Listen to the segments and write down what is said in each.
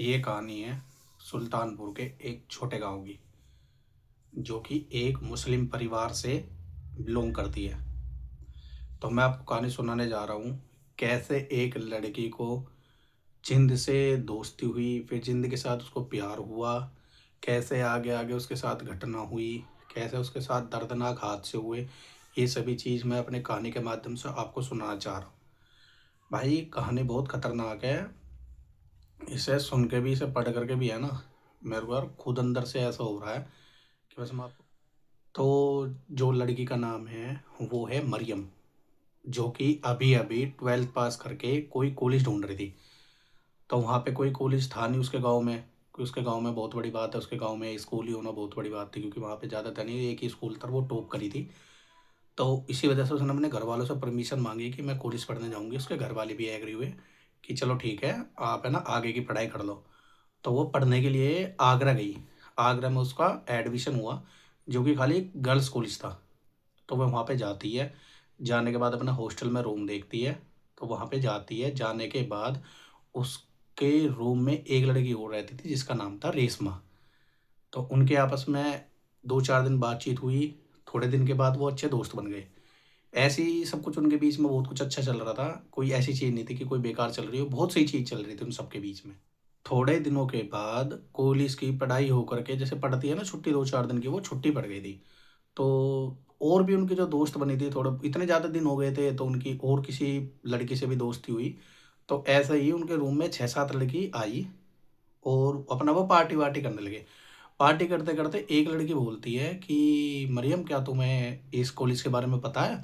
ये कहानी है सुल्तानपुर के एक छोटे गांव की, जो कि एक मुस्लिम परिवार से बिलोंग करती है। तो मैं आपको कहानी सुनाने जा रहा हूँ, कैसे एक लड़की को जिंद से दोस्ती हुई, फिर जिंद के साथ उसको प्यार हुआ, कैसे आगे आगे उसके साथ घटना हुई, कैसे उसके साथ दर्दनाक हादसे हुए। ये सभी चीज़ मैं अपने कहानी के माध्यम से आपको सुनाना चाह रहा हूँ। भाई कहानी बहुत खतरनाक है। इसे सुन के भी, इसे पढ़ करके भी है ना, मेरे को यार खुद अंदर से ऐसा हो रहा है कि बस मैं आपको। तो जो लड़की का नाम है वो है मरियम, जो कि अभी अभी 12th पास करके कोई कॉलेज ढूंढ रही थी। तो वहाँ पे कोई कॉलेज था नहीं उसके गांव में, कि उसके गांव में बहुत बड़ी बात है, उसके गांव में स्कूल ही होना बहुत बड़ी बात थी, क्योंकि वहाँ पे ज़्यादा था नहीं, एक ही स्कूल था, वो टॉप करी थी। तो इसी वजह से उसने अपने घर वालों से परमिशन मांगी कि मैं कॉलेज पढ़ने जाऊँगी। उसके घर वाले भी एग्री हुए कि चलो ठीक है, आप है ना आगे की पढ़ाई कर लो। तो वो पढ़ने के लिए आगरा गई। आगरा में उसका एडमिशन हुआ, जो कि खाली गर्ल्स कॉलेज था। तो वह वहाँ पे जाती है, जाने के बाद अपना हॉस्टल में रूम देखती है। तो वहाँ पे जाती है, जाने के बाद उसके रूम में एक लड़की और रहती थी जिसका नाम था रेशमा। तो उनके आपस में 2-4 दिन बातचीत हुई। थोड़े दिन के बाद वो अच्छे दोस्त बन गए। ऐसे ही सब कुछ उनके बीच में बहुत कुछ अच्छा चल रहा था। कोई ऐसी चीज़ नहीं थी कि कोई बेकार चल रही हो, बहुत सही चीज़ चल रही थी उन सबके बीच में। थोड़े दिनों के बाद कॉलेज की पढ़ाई होकर के, जैसे पढ़ती है ना छुट्टी 2-4 दिन की, वो छुट्टी पड़ गई थी। तो और भी उनकी जो दोस्त बनी थी, थोड़े इतने ज़्यादा दिन हो गए थे, तो उनकी और किसी लड़की से भी दोस्ती हुई। तो ऐसे ही उनके रूम में 6-7 लड़की आई और अपना वो पार्टी वार्टी करने लगे। पार्टी करते करते एक लड़की बोलती है कि मरियम, क्या तुम्हें इस कॉलेज के बारे में पता है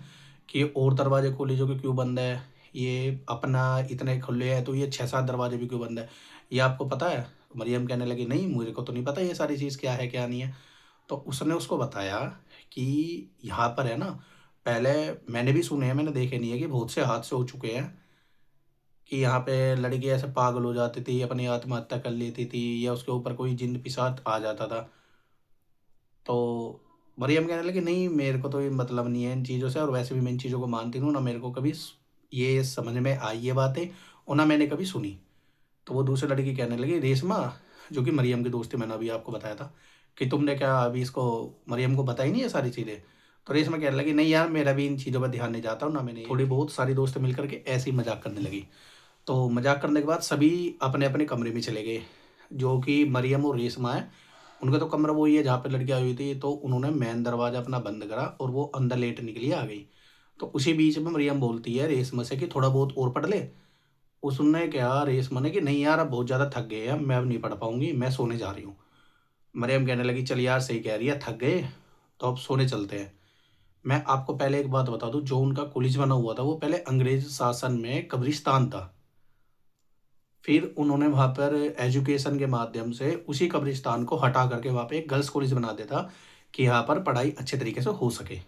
कि ये और दरवाजे कॉलेजों के क्यों बंद है? ये अपना इतने खुले हैं, तो ये 6-7 दरवाजे भी क्यों बंद है? ये आपको पता है? मरियम कहने लगी, नहीं मुझे को तो नहीं पता ये सारी चीज़ क्या है क्या नहीं है। तो उसने उसको बताया कि यहाँ पर है ना, पहले मैंने भी सुने हैं, मैंने देखे नहीं है, कि बहुत से हादसे हो चुके हैं कि यहाँ पे लड़की ऐसे पागल हो जाती थी, अपनी आत्महत्या कर लेती थी, या उसके ऊपर कोई जिन्न पिशाच आ जाता था। तो मरियम कहने लगी, नहीं मेरे को तो ये मतलब नहीं है इन चीज़ों से, और वैसे भी मैं इन चीज़ों को मानती नहीं हूँ, ना मेरे को कभी ये समझ में आई ये बातें, और ना मैंने कभी सुनी। तो वो दूसरी लड़की कहने लगी, रेशमा, जो कि मरियम की दोस्त थी, मैंने अभी आपको बताया था, कि तुमने क्या अभी इसको मरियम को बताई नहीं है सारी चीज़ें? तो रेशमा कहने लगी, नहीं यार मेरा भी इन चीज़ों पर ध्यान नहीं जाता, और ना मैंने। थोड़ी बहुत सारी दोस्त मिलकर के ऐसे ही मजाक करने लगी। तो मजाक करने के बाद सभी अपने अपने कमरे में चले गए। जो कि मरियम और रेशमा है, उनका तो कमरा वही है जहाँ पे लड़की आई हुई थी। तो उन्होंने मेन दरवाज़ा अपना बंद करा और वो अंदर लेटने के लिए आ गई। तो उसी बीच में मरियम बोलती है रेशमा से कि थोड़ा बहुत और पढ़ ले। उसने कहा रेशमा ने कि नहीं यार, अब बहुत ज़्यादा थक गए हैं, मैं अब नहीं पढ़ पाऊंगी, मैं सोने जा रही हूँ। मरियम कहने लगी, चल यार सही कह रही है, थक गए तो अब सोने चलते हैं। मैं आपको पहले एक बात बता दूं, जो उनका कॉलेज बना हुआ था वो पहले अंग्रेज शासन में कब्रिस्तान था। फिर उन्होंने वहाँ पर एजुकेशन के माध्यम से उसी कब्रिस्तान को हटा करके वहाँ पे एक गर्ल्स कॉलेज बना दिया था, कि यहाँ पर पढ़ाई अच्छे तरीके से हो सके।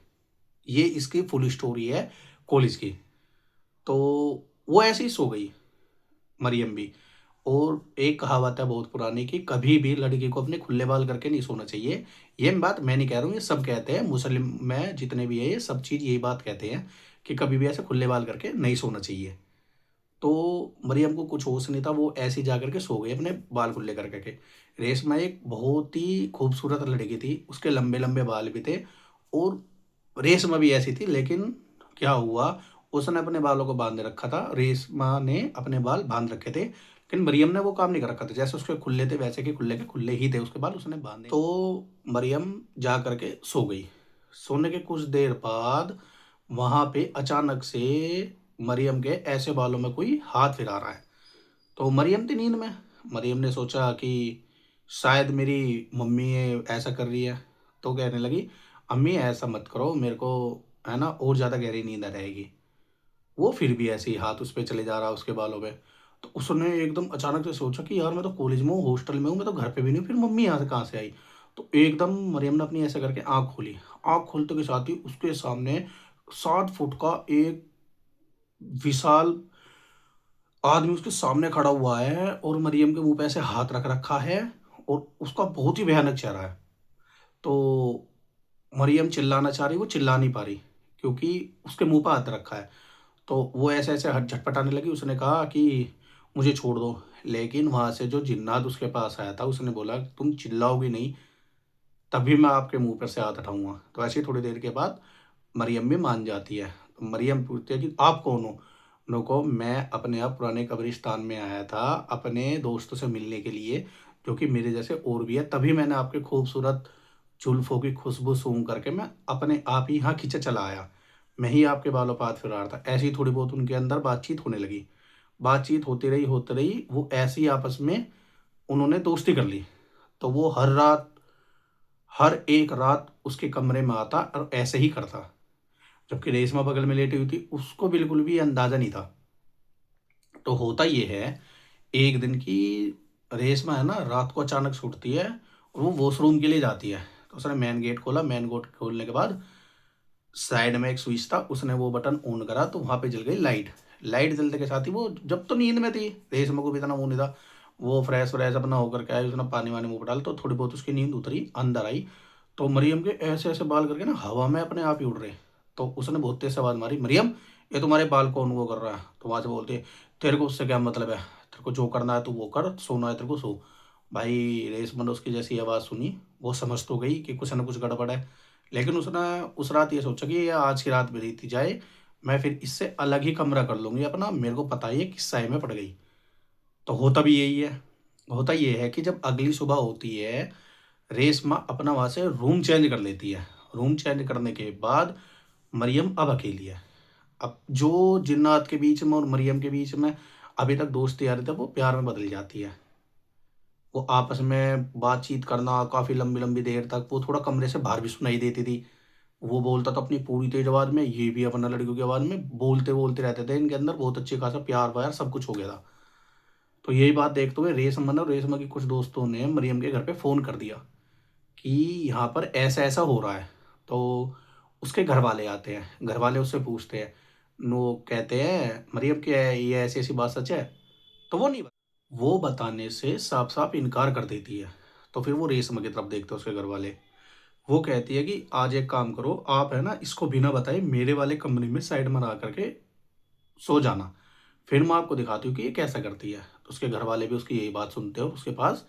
ये इसकी फुल स्टोरी है कॉलेज की। तो वो ऐसे ही सो गई, मरियम भी। और एक कहावत है बहुत पुरानी, कि कभी भी लड़की को अपने खुले बाल करके नहीं सोना चाहिए। ये बात मैं नहीं कह रहा हूँ, ये सब कहते हैं, मुस्लिम में जितने भी है ये सब चीज़ यही बात कहते हैं, कि कभी भी ऐसे खुले बाल करके नहीं सोना चाहिए। तो मरियम को कुछ होश नहीं था, वो ऐसे ही जा करके सो गई अपने बाल खुले कर करके। रेशमा एक बहुत ही खूबसूरत लड़की थी, उसके लंबे लंबे बाल भी थे, और रेशमा भी ऐसी थी। लेकिन क्या हुआ, उसने अपने बालों को बांध रखा था, रेशमा ने अपने बाल बांध रखे थे, लेकिन मरियम ने वो काम नहीं कर रखा था। जैसे उसके खुले थे वैसे के खुले ही थे उसके बाल, उसने बांधे। तो मरियम जा करके सो गई। सोने के कुछ देर बाद वहां पे अचानक से मरियम के ऐसे बालों में कोई हाथ फिरा रहा है। तो मरियम थी नींद में। मरियम ने सोचा कि शायद मेरी मम्मी ये ऐसा कर रही है। तो कहने लगी, अम्मी ऐसा मत करो, मेरे को है ना और ज़्यादा गहरी नींद आ रहेगी। वो फिर भी ऐसे ही हाथ उस पर चले जा रहा उसके बालों पे। तो उसने एकदम अचानक से सोचा कि यार मैं तो कॉलेज में हूँ, हॉस्टल में हूँ, मैं तो घर पे भी नहीं हूँ, फिर मम्मी यहाँ से कहाँ से आई? तो एकदम मरियम ने अपनी ऐसे करके आँख खोली। आँख खोलते के साथ ही उसके सामने 7 फुट का एक विशाल आदमी उसके सामने खड़ा हुआ है, और मरियम के मुंह पे ऐसे हाथ रख रखा है, और उसका बहुत ही भयानक चेहरा है। तो मरियम चिल्लाना चाह रही, वो चिल्ला नहीं पा रही, क्योंकि उसके मुंह पर हाथ रखा है। तो वो ऐसे ऐसे हट झटपटाने लगी। उसने कहा कि मुझे छोड़ दो। लेकिन वहाँ से जो जिन्नात उसके पास आया था उसने बोला तुम चिल्लाओगी नहीं तभी मैं आपके मुँह पर से हाथ उठाऊँगा। तो ऐसे ही थोड़ी देर के बाद मरियम भी मान जाती है। तो मरियम पूछती है कि आप कौन हो? उन्होंने कहा मैं अपने आप पुराने कब्रिस्तान में आया था अपने दोस्तों से मिलने के लिए, जो कि मेरे जैसे और भी है, तभी मैंने आपके खूबसूरत जुल्फ़ों की खुशबू सूंघ करके मैं अपने आप ही यहाँ खींचा चला आया। मैं ही आपके बालों पे हाथ फिरा रहा था। ऐसे ही थोड़ी बहुत उनके अंदर बातचीत होने लगी। बातचीत होती रही, वो ऐसे ही आपस में उन्होंने दोस्ती कर ली। तो वो हर एक रात उसके कमरे में आता और ऐसे ही करता। जबकि रेशमा बगल में लेटी हुई थी, उसको बिल्कुल भी अंदाज़ा नहीं था। तो होता ये है, एक दिन की रेशमा है ना, रात को अचानक से उठती है और वो वॉशरूम के लिए जाती है। तो उसने मेन गेट खोला, मेन गेट खोलने के बाद साइड में एक स्विच था, उसने वो बटन ऑन करा तो वहाँ पे जल गई लाइट। लाइट जलने के साथ ही वो जब तो नींद में थी, रेशमा को भी इतना वो नहीं था। वो फ्रेश व्रेश अपना होकर के आई, उसने पानी वानी मुँह पे डाला तो थोड़ी बहुत उसकी नींद उतरी, अंदर आई। तो मरियम के ऐसे-ऐसे बाल करके ना हवा में अपने आप ही उड़ रहे। तो उसने बहुत तेज़ से आवाज़ मारी, "मरियम, ये तुम्हारे बाल कौन वो कर रहा है?" तो वहाँ से बोलती है, "तेरे को उससे क्या मतलब है? तेरे को जो करना है तू वो कर, सोना है तेरे को सो।" भाई रेशमा ने उसकी जैसी आवाज़ सुनी, वो समझ तो गई कि कुछ न कुछ गड़बड़ है। लेकिन उसने उस रात ये सोचा कि ये आज की रात बीती जाए, मैं फिर इससे अलग ही कमरा कर लूँगी अपना, मेरे को पता ही है किस साए में पड़ गई। तो होता भी यही है। होता ये है कि जब अगली सुबह होती है, रेशमा अपना वहाँ से रूम चेंज कर लेती है। रूम चेंज करने के बाद मरियम अब अकेली है। अब जो जिन्नात के बीच में और मरियम के बीच में अभी तक दोस्ती आ रही थी, वो प्यार में बदल जाती है। वो आपस में बातचीत करना काफ़ी लंबी-लंबी देर तक, वो थोड़ा कमरे से बाहर भी सुनाई देती थी। वो बोलता था अपनी पूरी तेज आवाज़ में, ये भी अपना लड़कियों की आवाज़ में बोलते-बोलते रहते थे। इनके अंदर बहुत अच्छे खासा प्यार-व्यार सब कुछ हो गया था। तो यही बात देखते हुए रेशमा और रेशमा के कुछ दोस्तों ने मरियम के घर पे फ़ोन कर दिया कि यहाँ पर ऐसा-ऐसा हो रहा है। तो उसके घरवाले आते हैं, घरवाले उससे पूछते हैं। वो कहते हैं, "मरियम क्या है, ये ऐसी-ऐसी बात सच है?" तो वो बताने से साफ-साफ इनकार कर देती है। तो फिर वो रेशमा की तरफ देखते हैं उसके घरवाले। वो कहती है कि आज एक काम करो, आप है ना इसको बिना बताए मेरे वाले कमरे में साइड में ला करके सो जाना। फिर मैं आपको दिखाती हूँ कि ये कैसा करती है। तो उसके घरवाले भी उसकी यही बात सुनते हैं और उसके पास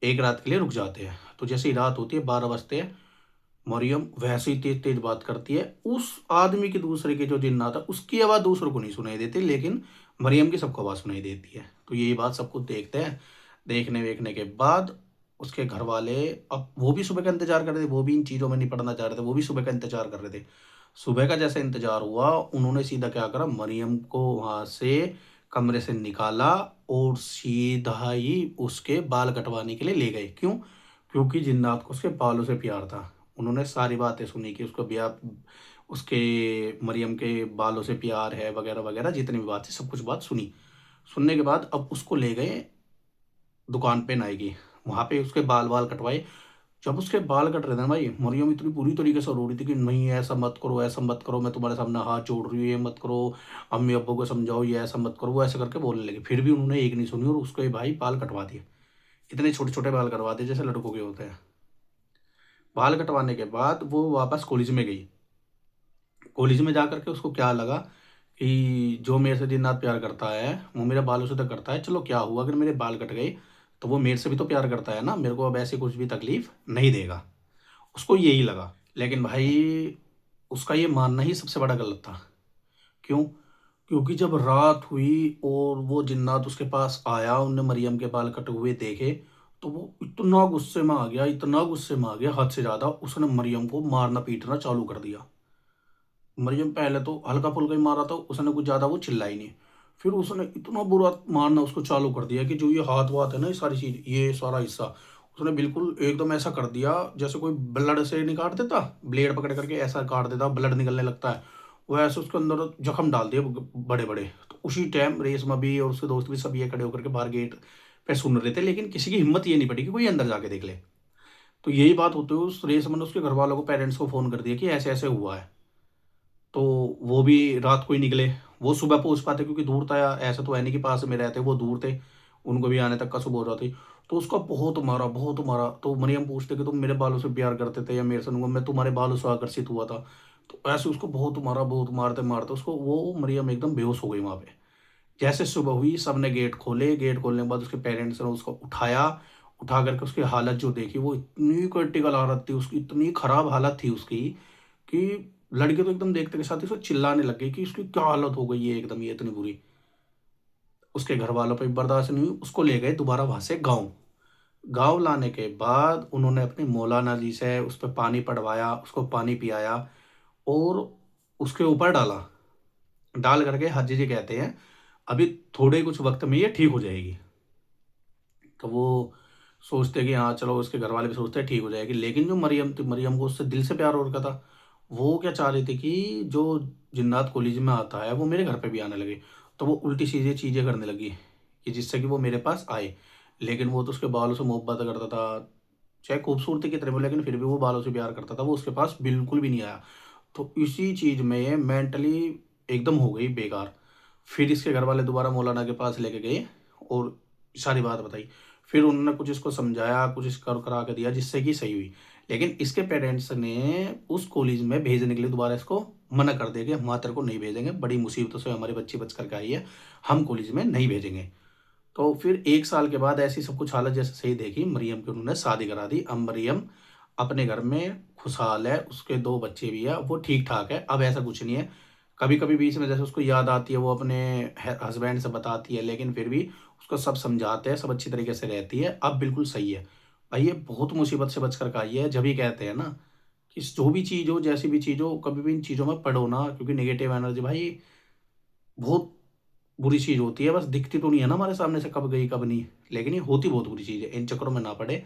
एक रात के लिए रुक जाते हैं। तो जैसे ही रात होती है, 12 बजते हैं, मरियम वैसे ही तेज-तेज बात करती है। उस आदमी की, दूसरे की जो जिन्नात है, उसकी आवाज़ दूसरों को नहीं सुनाई देती, लेकिन मरियम की सबको आवाज़ सुनाई देती है। तो यही बात सब कुछ देखते हैं। देखने-वेखने के बाद उसके घरवाले, अब वो भी सुबह का इंतज़ार कर रहे थे, वो भी इन चीज़ों में नहीं पड़ना चाह रहे थे, वो भी सुबह का इंतज़ार कर रहे थे। सुबह का जैसे इंतज़ार हुआ, उन्होंने सीधा क्या करा, मरियम को वहाँ से कमरे से निकाला और सीधा ही उसके बाल कटवाने के लिए ले गए। क्यों? क्योंकि जिन्नात को उसके बालों से प्यार था। उन्होंने सारी बातें सुनी कि उसको उसके मरियम के बालों से प्यार है वगैरह-वगैरह, जितनी भी बात थी सब कुछ बात सुनी। सुनने के बाद अब उसको ले गए दुकान पे नाई की। वहाँ पे उसके बाल-वाल कटवाए। जब उसके बाल कट रहे थे ना भाई, मरियम इतनी बुरी तरीके से रो रही थी कि नहीं ऐसा मत करो, ऐसा मत करो, मैं तुम्हारे सामने हाथ जोड़ रही हूँ, ये मत करो, अम्मी-अब्बू को समझाओ, ये ऐसा मत करो, वो ऐसे करके बोलने लगी। फिर भी उन्होंने एक नहीं सुनी और उसके भाई बाल कटवा दिए। इतने छोटे-छोटे बाल करवा दिए जैसे लड़कों के होते हैं। बाल कटवाने के बाद वो वापस कॉलेज में गई। कॉलेज में जाकर के उसको क्या लगा कि जो मेरे से दिन-रात प्यार करता है, वो मेरे बालों से तो करता है, चलो क्या हुआ अगर मेरे बाल कट गए, तो वो मेरे से भी तो प्यार करता है ना, मेरे को अब ऐसी कुछ भी तकलीफ़ नहीं देगा। उसको यही लगा। लेकिन भाई उसका ये मानना ही सबसे बड़ा गलत था। क्यों? क्योंकि जब रात हुई और वो जिन्नात उसके पास आया, उनने मरियम के बाल कटे हुए देखे, तो वो इतना गुस्से में आ गया, इतना गुस्से में आ गया हद से ज़्यादा, उसने मरियम को मारना-पीटना चालू कर दिया। मरियम पहले तो हल्का-फुल्का ही मारा था, उसने कुछ ज़्यादा वो चिल्लाई नहीं। फिर उसने इतना बुरा मारना उसको चालू कर दिया कि जो ये हाथ-वाथ है ना, ये सारी चीज़, ये सारा हिस्सा, उसने बिल्कुल एकदम ऐसा कर दिया जैसे कोई ब्लड से नहीं काट देता, ब्लेड पकड़ करके ऐसा काट देता, ब्लड निकलने लगता है। वैसे उसके अंदर जख्म डाल दिए बड़े-बड़े। तो उसी टाइम रेशमा भी और उसके दोस्त भी सब ये खड़े होकर के बाहर गेट पे सुन रहे थे, लेकिन किसी की हिम्मत ये नहीं पड़ी कि कोई अंदर जाके देख ले। तो यही बात होते हुए उस रेशमा ने उसके घरवालों को, पेरेंट्स को फ़ोन कर दिया कि ऐसे-ऐसे हुआ है। तो वो भी रात को ही निकले। वो सुबह पहुँच पाते क्योंकि दूर था, ऐसा तो है नहीं कि पास में रहते, वो दूर थे। उनको भी आने तक का सुबह हो जाती। तो उसको बहुत मारा, बहुत मारा। तो मरियम पूछते कि तुम मेरे बालों से प्यार करते थे या मेरे से? मैं तुम्हारे बालों से आकर्षित हुआ था। तो ऐसे उसको बहुत मारा, बहुत मारते-मारते उसको वो मरियम एकदम बेहोश हो गई वहाँ पे। जैसे सुबह हुई, सबने गेट खोले, गेट खोलने के बाद उसके पेरेंट्स ने उसको उठाया, उठा करके उसकी हालत जो देखी, वो इतनी क्रिटिकल हालत थी उसकी, इतनी खराब हालत थी उसकी कि लड़के तो एकदम देखते के साथ ही उसको चिल्लाने लग गई कि इसकी क्या हालत हो गई है एकदम, ये इतनी बुरी। उसके घर वालों पे बर्दाश्त नहीं हुई, उसको ले गए दोबारा वहां से गाँव। गाँव लाने के बाद उन्होंने अपनी मौलाना जी से उस पर पानी पड़वाया, उसको पानी पियाया और उसके ऊपर डाला। डाल करके हाजी जी कहते हैं अभी थोड़े कुछ वक्त में ये ठीक हो जाएगी। तो वो सोचते कि हाँ चलो, उसके घर वाले भी सोचते हैं ठीक हो जाएगी, लेकिन जो मरियम थी, मरियम को उससे दिल से प्यार हो रखा था। वो क्या चाह रही थी कि जो जिन्नात कॉलेज में आता है वो मेरे घर पे भी आने लगे। तो वो उल्टी सीधी चीज़ें करने लगी कि जिससे कि वो मेरे पास आए। लेकिन वो तो उसके बालों से मोहब्बत करता था, चाहे खूबसूरती की तरह हो, लेकिन फिर भी वो बालों से प्यार करता था, वो उसके पास बिल्कुल भी नहीं आया। तो इसी चीज़ में मेंटली एकदम हो गई बेकार। फिर इसके घर वाले दोबारा मौलाना के पास लेके गए और सारी बात बताई। फिर उन्होंने कुछ इसको समझाया, कुछ इस कर करा के दिया जिससे कि सही हुई। लेकिन इसके पेरेंट्स ने उस कॉलेज में भेजने के लिए दोबारा इसको मना कर दिया कि हम वहाँ तेरे को नहीं भेजेंगे, बड़ी मुसीबतों से हमारी बच्ची बच करके आई है, हम कॉलेज में नहीं भेजेंगे। तो फिर 1 साल के बाद ऐसी सब कुछ हालत जैसे सही देखी, मरियम की उन्होंने शादी करा दी। अब मरियम अपने घर में खुशहाल है, उसके 2 बच्चे भी हैं, वो ठीक-ठाक है, अब ऐसा कुछ नहीं है। कभी-कभी बीच में जैसे उसको याद आती है, वो अपने हस्बैंड से बताती है, लेकिन फिर भी उसको सब समझाते हैं, सब अच्छी तरीके से रहती है, अब बिल्कुल सही है। भाई ये बहुत मुसीबत से बच कर के आई है, जब ही कहते हैं ना कि जो भी चीज़ हो, जैसी भी चीज़ हो, कभी भी इन चीज़ों में पड़ो ना, क्योंकि नेगेटिव एनर्जी भाई बहुत बुरी चीज़ होती है, बस दिखती तो नहीं है ना हमारे सामने से कब गई, कब नहीं। लेकिन ये होती बहुत बुरी चीज़ है, इन चक्करों में ना पड़े।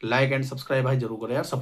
लाइक एंड सब्सक्राइब भाई ज़रूर करें यार सब।